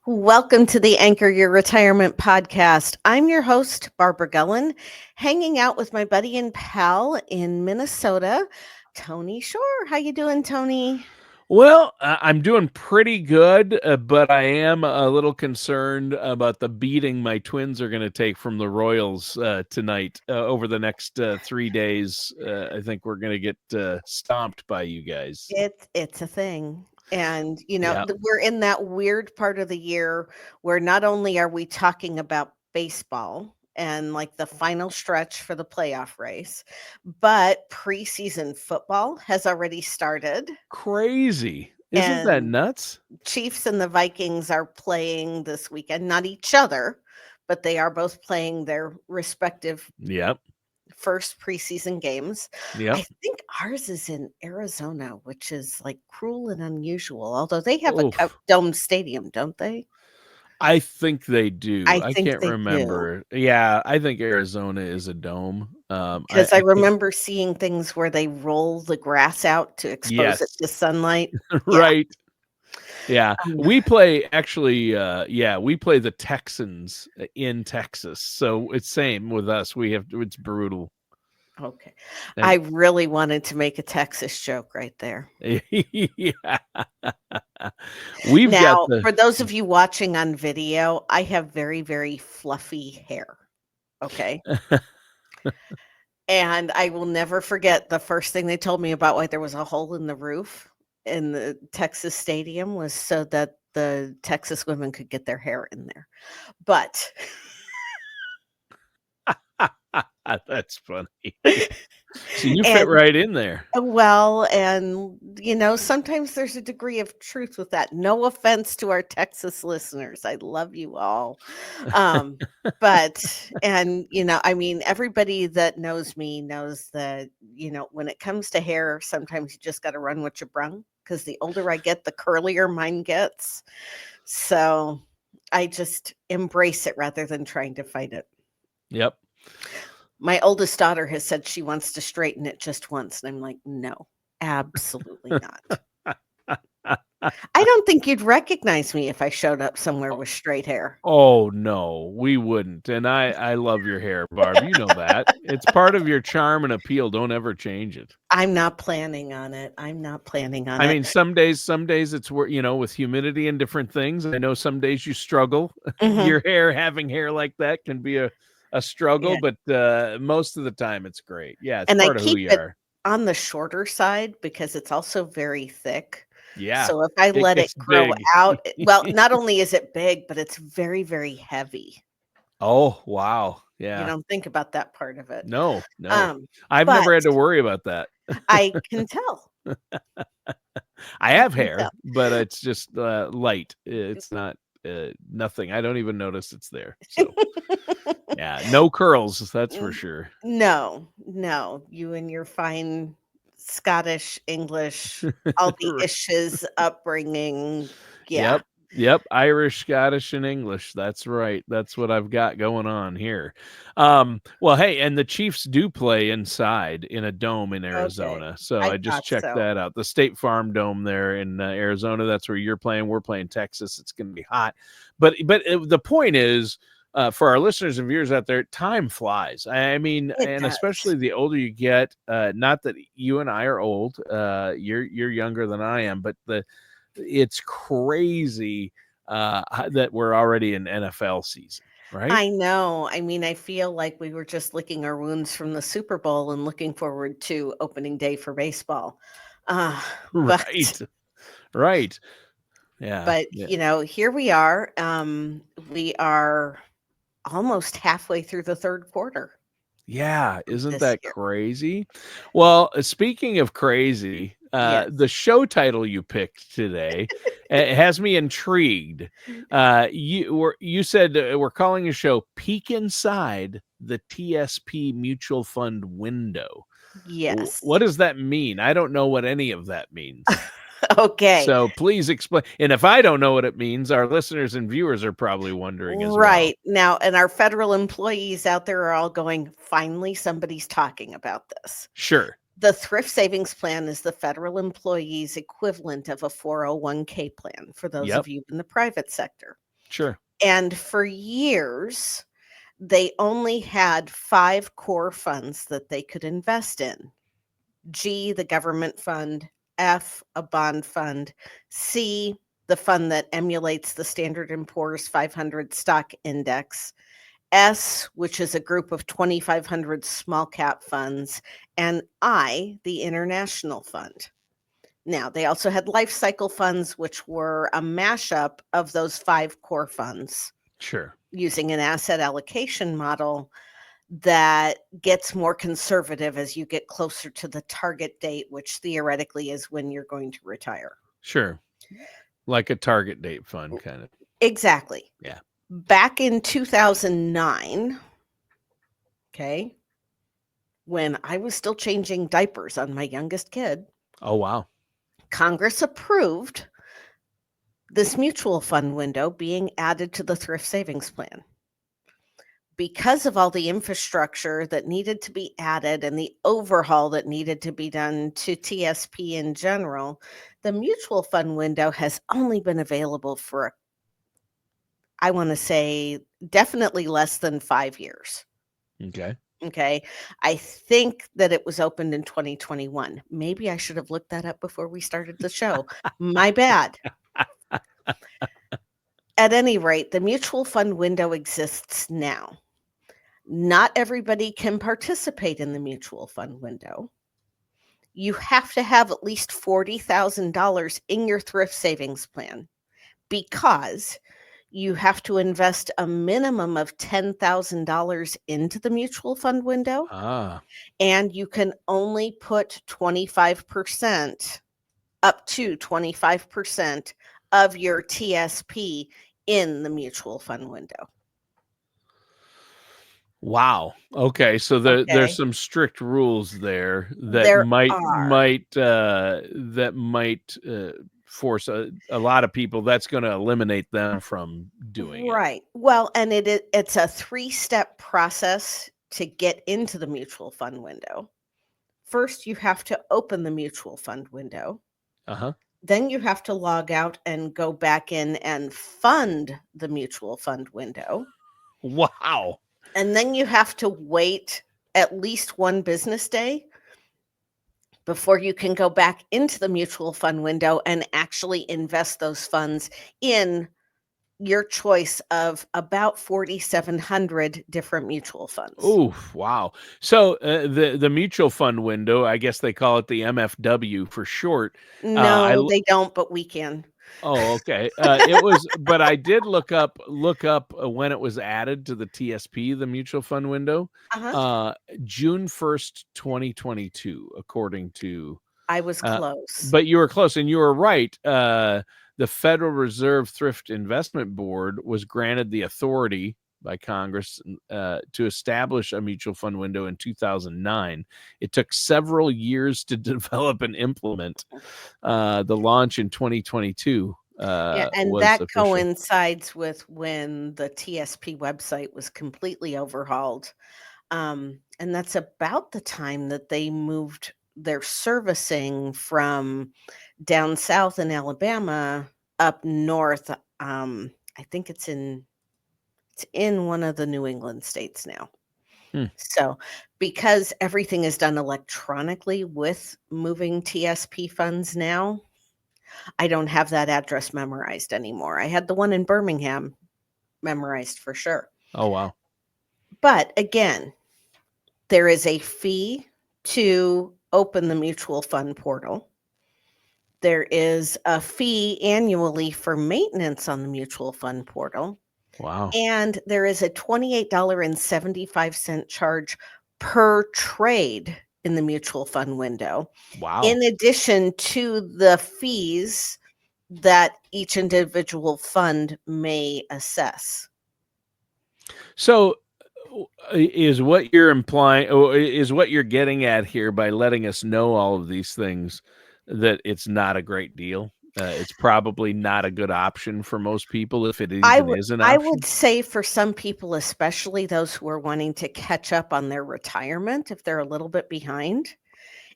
Welcome to the Anchor Your Retirement podcast. I'm your host, Barbara Gullen, hanging out with my buddy and pal in Minnesota, Tony Shore. How you doing, Tony? Well, I'm doing pretty good, but I am a little concerned about the beating my Twins are going to take from the Royals tonight. Over the next 3 days, I think we're going to get stomped by you guys. It's a thing. And Yeah, we're in that weird part of the year where not only are we talking about baseball and like the final stretch for the playoff race, but preseason football has already started. crazy. Isn't that And nuts? Chiefs and the Vikings are playing this weekend, not each other, but they are both playing their respective Yep, first preseason games. yep. I think ours is in Arizona, which is like cruel and unusual, although they have a Oof. dome stadium, don't they? I think they do. I I think can't they do. remember. Yeah, I think Arizona is a dome. Because I I can't. remember seeing things where they roll the grass out to expose it Yes, to sunlight. Yeah. right. Yeah, Um, we play actually, we play the Texans in Texas, so it's same with us. It's brutal, okay. I and really wanted to make a Texas joke right there. yeah, we've got Now, the for those of you watching on video, I have very, very fluffy hair. Okay. And I will never forget the first thing they told me about why there was a hole in the roof in the Texas stadium was so that the Texas women could get their hair in there. But that's funny. So you fit and right in there. well, and sometimes there's a degree of truth with that. No offense to our Texas listeners. I love you all. Um, but I mean, everybody that knows me knows that, when it comes to hair, sometimes you just got to run what you brung because the older I get, the curlier mine gets. So I just embrace it rather than trying to fight it. Yep. My oldest daughter has said she wants to straighten it just once, and I'm like, "No, absolutely not." I don't think you'd recognize me if I showed up somewhere with straight hair. Oh, no, we wouldn't, and I love your hair, Barb, you know that. It's part of your charm and appeal, don't ever change it. I'm not planning on it. I'm not planning on I it. mean, some days it's where, with humidity and different things. I know some days you struggle. Mhm. Having hair like that can be a struggle, Yeah, but most of the time it's great. Yeah, it's and I part of who keep you it are. on the shorter side because it's also very thick. Yeah, So if I it let it gets grow big. out well, not only is it big, but it's very, very heavy. Oh, wow. You Yeah. don't think about that part of it. No, no. Um, I've but never had to worry about that. I can tell. I I have can hair, tell. but it's just light. It's not nothing. I don't even notice it's there. So, yeah, no curls, that's for N sure. no, no, you and your fine Scottish, English, all the ishes upbringing, yeah. Yep. Yep. Irish, Scottish, and English. That's right. That's what I've got going on here. Well, hey, and the Chiefs do play inside in a dome in Okay, Arizona. So I I just thought checked so. that out. The State Farm Dome there in Arizona. That's where you're playing. We're playing Texas. It's going to be hot. But the point is, for our listeners and viewers out there, time flies. I mean, It and does. especially the older you get. Not that you and I are old. You're younger than I am, but it's crazy that we're already in NFL season, right? I know, I mean, I feel like we were just licking our wounds from the Super Bowl and looking forward to opening day for baseball. Uh, but Right, right. Yeah, but, yeah, here we are almost halfway through the 3rd quarter yeah. of Isn't this that year. crazy? Well, speaking of crazy, Yes. the show title you picked today has me intrigued. You said we're calling a show "Peek Inside the TSP Mutual Fund Window." What Yes. does that mean? I don't know what any of that means. Okay. So please explain. And if I don't know what it means, our listeners and viewers are probably wondering as well. Right. Now, and our federal employees out there are all going, "Finally, somebody's talking about this." Sure. The Thrift Savings Plan is the federal employee's equivalent of a 401k plan for those Yep. of you in the private sector. Sure. And for years, they only had 5 core funds that they could invest in. G, the government fund; F, a bond fund; C, the fund that emulates the Standard and Poor's 500 stock index; S, which is a group of 2,500 small cap funds; and I, the international fund. Now, they also had life cycle funds, which were a mashup of those 5 core funds Sure. using an asset allocation model that gets more conservative as you get closer to the target date, which theoretically is when you're going to retire. Sure. Like a target date fund kind of. Exactly. Yeah. Back in 2009, okay, when I was still changing diapers on my youngest kid, Oh, wow. Congress approved this mutual fund window being added to the Thrift Savings Plan. Because of all the infrastructure that needed to be added and the overhaul that needed to be done to TSP in general, the mutual fund window has only been available for, I want to say, definitely less than 5 years. Okay. Okay. I think that it was opened in 2021. Maybe I should have looked that up before we started the show. My bad. At any rate, the mutual fund window exists now. Not everybody can participate in the mutual fund window. You have to have at least $40,000 in your thrift savings plan because you have to invest a minimum of $10,000 into the mutual fund window, Ah. and you can only put 25%, up to 25% of your TSP in the mutual fund window. Wow. Okay, so there's Okay. some strict rules there that There might are. might that might force a lot of people. That's going to eliminate them from doing it. Right. Well, and it's a three-step process to get into the mutual fund window. First, you have to open the mutual fund window. Uh huh. Then you have to log out and go back in and fund the mutual fund window. Wow. And then you have to wait at least 1 business day before you can go back into the mutual fund window and actually invest those funds in your choice of about 4,700 different mutual funds. Oh, wow. So the mutual fund window, I guess they call it the MFW for short. I No, they don't, but we can. Oh, okay. It was, but I did look up when it was added to the TSP, the mutual fund window, Uh-huh. uh, June 1st, 2022, according to. I was Uh, close. but you were close, and you were right. The Federal Reserve Thrift Investment Board was granted the authority by Congress to establish a mutual fund window in 2009. It took several years to develop and implement. The launch in 2022 Yeah, and was that official. coincides with when the TSP website was completely overhauled. And that's about the time that they moved their servicing from down south in Alabama up north. I think it's in one of the New England states now. Hmm. So, because everything is done electronically with moving TSP funds now, I don't have that address memorized anymore. I had the one in Birmingham memorized for sure. Oh, wow. But again, there is a fee to open the mutual fund portal. There is a fee annually for maintenance on the mutual fund portal. Wow. And there is a $28.75 charge per trade in the mutual fund window, Wow. in addition to the fees that each individual fund may assess. So is what you're implying, or is what you're getting at here by letting us know all of these things, that it's not a great deal? It's probably not a good option for most people, if it I even would is an I would option. say for some people, especially those who are wanting to catch up on their retirement if they're a little bit behind,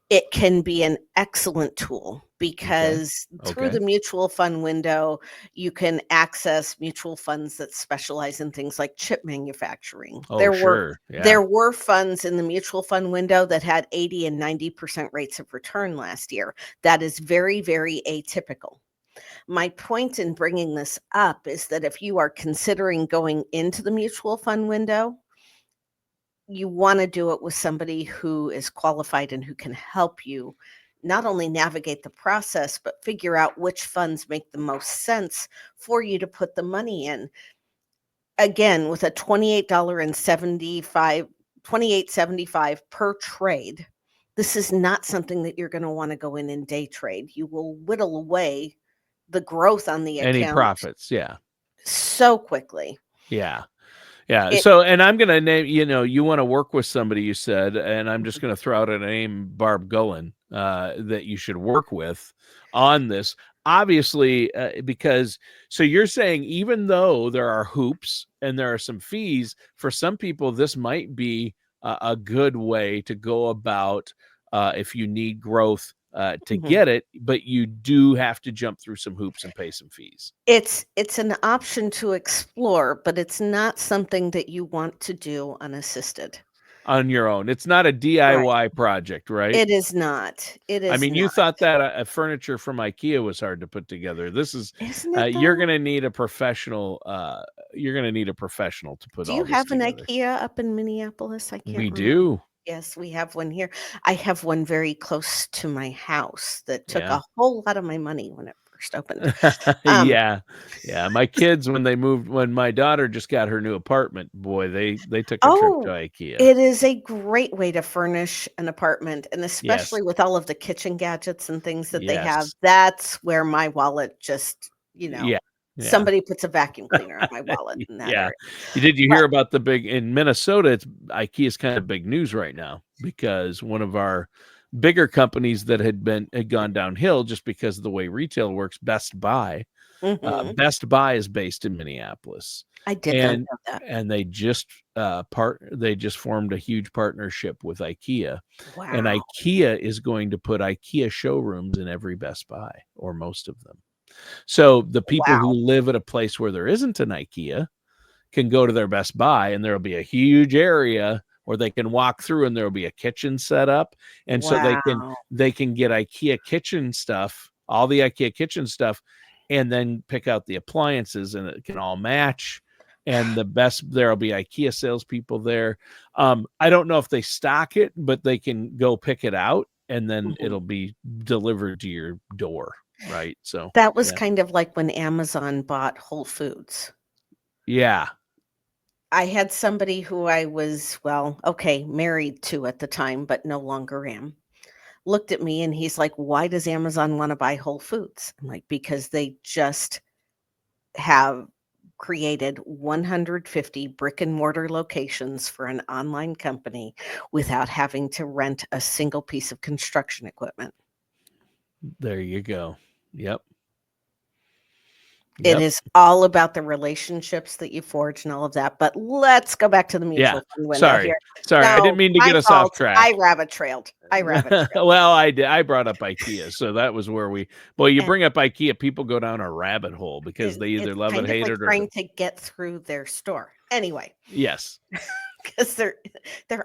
It can be an excellent tool Okay. because through Okay. the mutual fund window, you can access mutual funds that specialize in things like chip manufacturing. Oh, There were sure. Yeah. there were funds in the mutual fund window that had 80 and 90% rates of return last year. That is very, very atypical. My point in bringing this up is that if you are considering going into the mutual fund window, you wanna do it with somebody who is qualified and who can help you not only navigate the process, but figure out which funds make the most sense for you to put the money in. Again, with a $28.75 per trade, this is not something that you're gonna wanna go in and day trade. You will whittle away the growth on the Any account profits? Yeah. so quickly. Yeah. Yeah. It So, and I'm gonna name, you want to work with somebody, you said, and I'm just Mhm, gonna throw out a name, Barb Gullen, that you should work with on this. Obviously, because so you're saying even though there are hoops and there are some fees, for some people, this might be a good way to go about if you need growth to mhm. get it, but you do have to jump through some hoops and pay some fees It's an option to explore, but it's not something that you want to do unassisted. on your own. It's not a Right. DIY project, right? It is not. It I is mean, you not. thought that furniture from IKEA was hard to put together. This is Isn't it you're though? gonna need a professional. You're gonna need a professional to put Do all you this have an together. IKEA up in Minneapolis? I can't We remember. do, Yes, we have one here. I have one very close to my house that took yeah, a whole lot of my money when it first opened. Um, yeah, yeah. My kids, when they moved, when my daughter just got her new apartment, boy, they took a trip to oh, IKEA. it is a great way to furnish an apartment, and Yes, especially with all of the kitchen gadgets and things that they have, yes, that's where my wallet just, yeah, yeah. somebody puts a vacuum cleaner on my wallet in that Yeah. area. Did you But hear about the big in Minnesota? It's IKEA's kind of big news right now because one of our bigger companies that had gone downhill just because of the way retail works, Best Buy. mhm, Best Buy is based in Minneapolis, I did not and know that. they just formed a huge partnership with IKEA, and Wow, IKEA is going to put IKEA showrooms in every Best Buy or most of them. So the people who wow, live at a place where there isn't an IKEA can go to their Best Buy and there'll be a huge area where they can walk through and there'll be a kitchen set up. And so wow. they can get IKEA kitchen stuff, all the IKEA kitchen stuff, and then pick out the appliances and it can all match. And there'll be IKEA salespeople there. I don't know if they stock it, but they can go pick it out and then Mhm. it'll be delivered to your door. Right. So That was yeah. kind of like when Amazon bought Whole Foods. Yeah. I had somebody who I was, well, okay, married to at the time, but no longer am, looked at me and he's like, "Why does Amazon wanna buy Whole Foods?" I'm like, "Because they just have created 150 brick and mortar locations for an online company without having to rent a single piece of construction equipment." There you go. Yep. It Yep. is all about the relationships that you forge and all of that, but let's go back to the Yeah. mutual fund window Sorry. here. Sorry. I didn't No, mean to my get us off fault. I track. rabbit trailed. I rabbit trailed. Well, I did. I brought up IKEA, so that was where well, you And bring up IKEA, people go down a rabbit hole because they either it's love it, kind of hate like it, or trying to get through their store. Anyway, yes. because there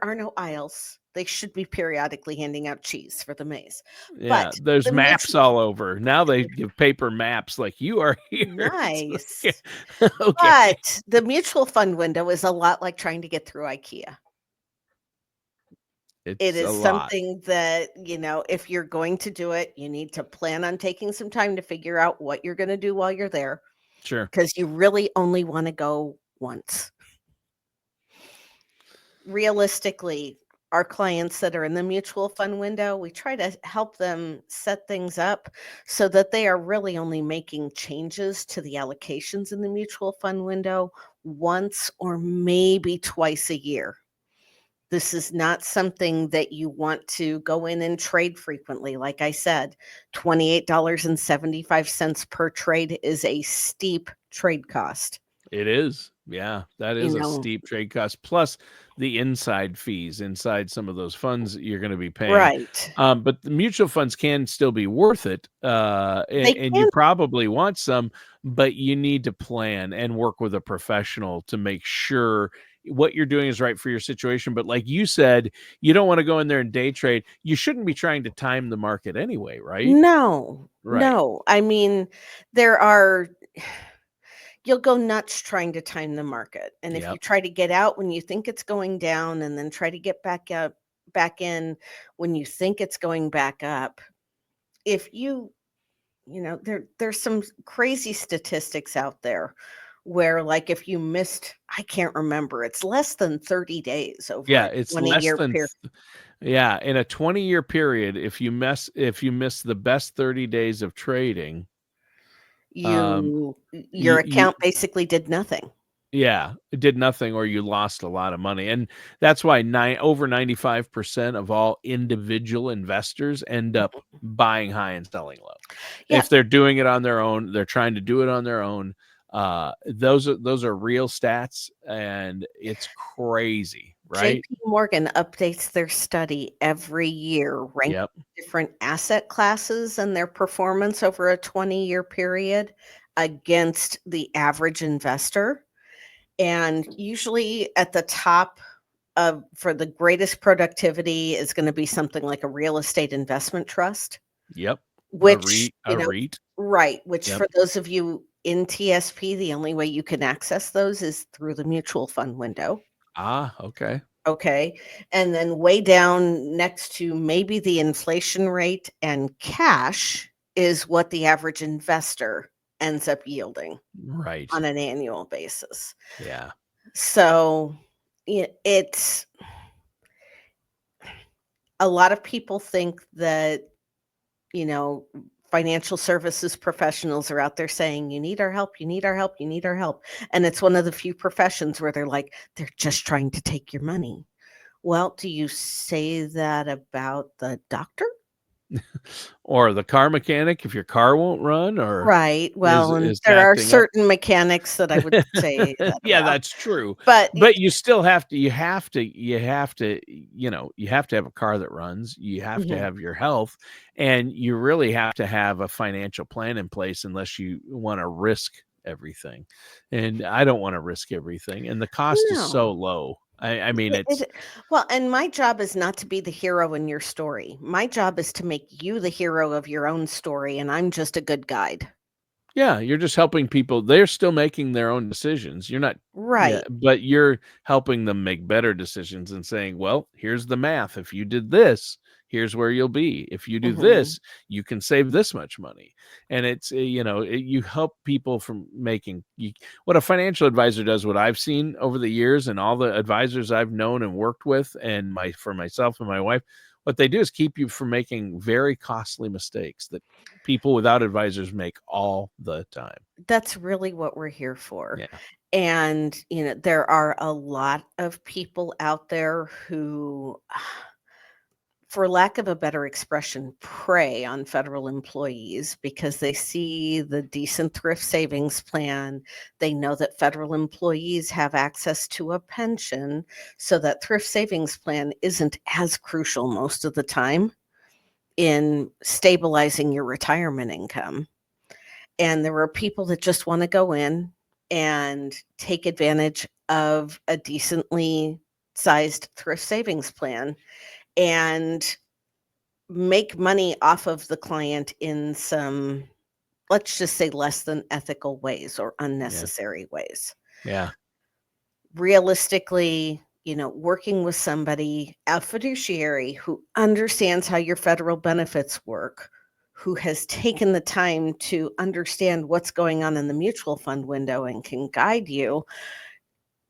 are no aisles. They should be periodically handing out cheese for the maze. Yeah. But There's the maps mutual all over. Now they give paper maps like you are here. It's like, nice. okay. But the mutual fund window is a lot like trying to get through IKEA. It It's a is lot. something that, if you're going to do it, you need to plan on taking some time to figure out what you're gonna do while you're there, Sure. because you really only wanna go once. Realistically, our clients that are in the mutual fund window, we try to help them set things up so that they are really only making changes to the allocations in the mutual fund window once or maybe twice a year. This is not something that you want to go in and trade frequently. Like I said, $28.75 per trade is a steep trade cost. It is. Yeah, that you is a know. steep trade cost, plus the inside fees inside some of those funds that you're gonna be paying. Right. But the mutual funds can still be worth it, They and you can. probably want some, but you need to plan and work with a professional to make sure what you're doing is right for your situation. But like you said, you don't wanna go in there and day trade. You shouldn't be trying to time the market anyway, right? No, Right. no. I mean, there are you'll go nuts trying to time the market. And if you Yep. try to get out when you think it's going down and then try to get back in when you think it's going back up, if there's some crazy statistics out there where like if you missed, I can't remember, it's less than 30 days over Yeah, a it's less 20-year than period. yeah, in a 20-year period, if you miss the best 30 days of trading, um, Your you account basically did nothing. yeah, it did nothing or you lost a lot of money, and that's why over 95% of all individual investors end up buying high and selling low. Yeah, If they're doing it on their own, they're trying to do it on their own. Those are real stats, and it's crazy, right? JP Morgan updates their study every year, ranking Yep, different asset classes and their performance over a 20-year period against the average investor. And usually at the top of for the greatest productivity is going to be something like a real estate investment trust, yep. which, A REIT. right, which Yep. for those of you in TSP, the only way you can access those is through the mutual fund window. Ah, okay. Okay. And then way down next to maybe the inflation rate and cash is what the average investor ends up yielding Right. on an annual basis. Yeah. So it's a lot of people think that, you know, financial services professionals are out there saying, you need our help, you need our help, you need our help. And it's one of the few professions where they're like, they're just trying to take your money. Well, do you say that about the doctor? Or the car mechanic if your car won't run or Right, is well, and there are acting up. certain mechanics that I would say that Yeah, about, that's true. but But you still have to you have to have a car that runs, you have to mhm. have your health, and you really have to have a financial plan in place unless you wanna risk everything. And I don't wanna risk everything, and the cost is so No. low. I mean, it's It well, and my job is not to be the hero in your story. My job is to make you the hero of your own story, and I'm just a good guide. yeah, you're just helping people. They're still making their own decisions. You're not yeah, Right. but you're helping them make better decisions and saying, "Well, here's the math. If you did this, here's where you'll be. If you do Mhm. this, you can save this much money." And it's, you help people from making what a financial advisor does, what I've seen over the years and all the advisors I've known and worked with and for myself and my wife, what they do is keep you from making very costly mistakes that people without advisors make all the time. That's really what we're here for. Yeah. And, there are a lot of people out there who, for lack of a better expression, prey on federal employees because they see the decent thrift savings plan. They know that federal employees have access to a pension, so that thrift savings plan isn't as crucial most of the time in stabilizing your retirement income. And there are people that just want to go in and take advantage of a decently sized thrift savings plan and make money off of the client in some, let's just say, less than ethical ways or Yeah. unnecessary ways. Yeah. Realistically, working with somebody, a fiduciary who understands how your federal benefits work, who has taken the time to understand what's going on in the mutual fund window and can guide you,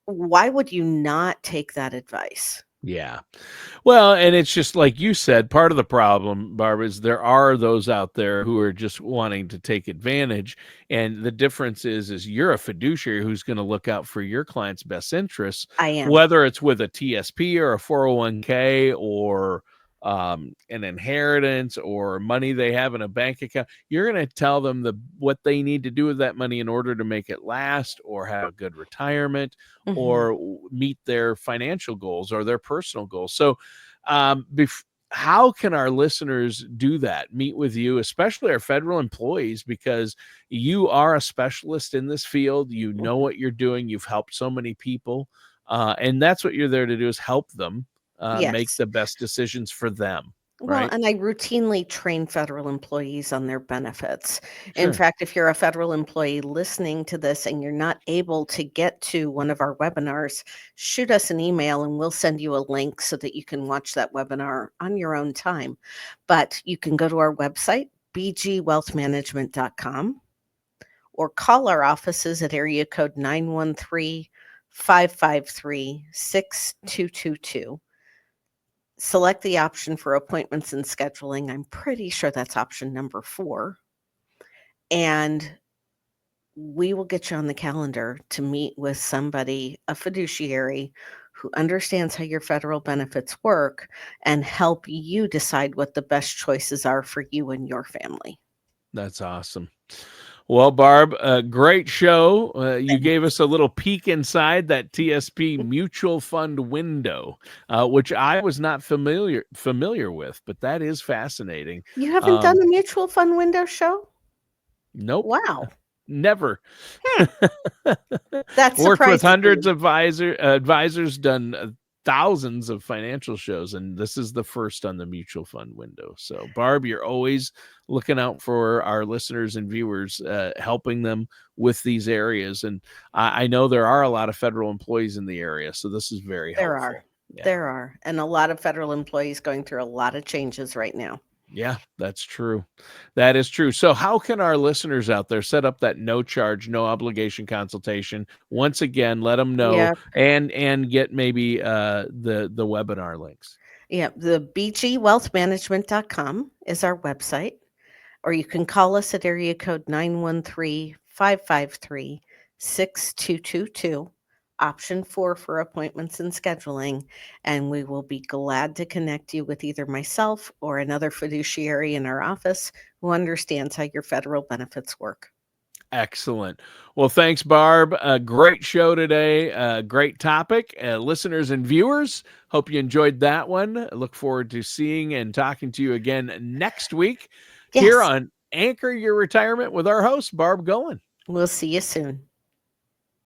why would you not take that advice? Yeah. Well, and it's just like you said, part of the problem, Barb, is there are those out there who are just wanting to take advantage. And the difference is you're a fiduciary who's going to look out for your client's best interests, I am. whether it's with a TSP or a 401k or an inheritance or money they have in a bank account, you're going to tell them what they need to do with that money in order to make it last or have a good retirement Mhm. or meet their financial goals or their personal goals. So, how can our listeners do that? Meet with you, especially our federal employees, because you are a specialist in this field. You know Mhm. what you're doing. You've helped so many people, and that's what you're there to do, is help them make Yes. the best decisions for them, Well, right? and I routinely train federal employees on their benefits. In Sure. fact, if you're a federal employee listening to this and you're not able to get to one of our webinars, shoot us an email and we'll send you a link so that you can watch that webinar on your own time. But you can go to our website, bgwealthmanagement.com, or call our offices at area code 913-553-6222. Select the option for appointments and scheduling. I'm pretty sure that's option number 4. And we will get you on the calendar to meet with somebody, a fiduciary who understands how your federal benefits work and help you decide what the best choices are for you and your family. That's awesome. Well, Barb, a great show. You gave us a little peek inside that TSP mutual fund window, which I was not familiar with, but that is fascinating. You haven't done Um, a mutual fund window show? nope, Wow. never. Hmm. That Worked with surprises hundreds me. of advisors, done thousands of financial shows, and this is the first on the mutual fund window. So, Barb, you're always looking out for our listeners and viewers, helping them with these areas. And I know there are a lot of federal employees in the area, so this is very There are. helpful. Yeah. There are. And a lot of federal employees going through a lot of changes right now. Yeah, that's true. That is true. So how can our listeners out there set up that no charge, no obligation consultation? Once again, let them know Yeah. and get maybe the webinar links. Yeah. The bgwealthmanagement.com is our website, or you can call us at area code 913-553-6222, option 4 for appointments and scheduling, and we will be glad to connect you with either myself or another fiduciary in our office who understands how your federal benefits work. Excellent. Well, thanks, Barb. A great show today. Great topic. Listeners and viewers, hope you enjoyed that one. I look forward to seeing and talking to you again next week here Yes, on Anchor Your Retirement with our host, Barb Goen. we'll see you soon.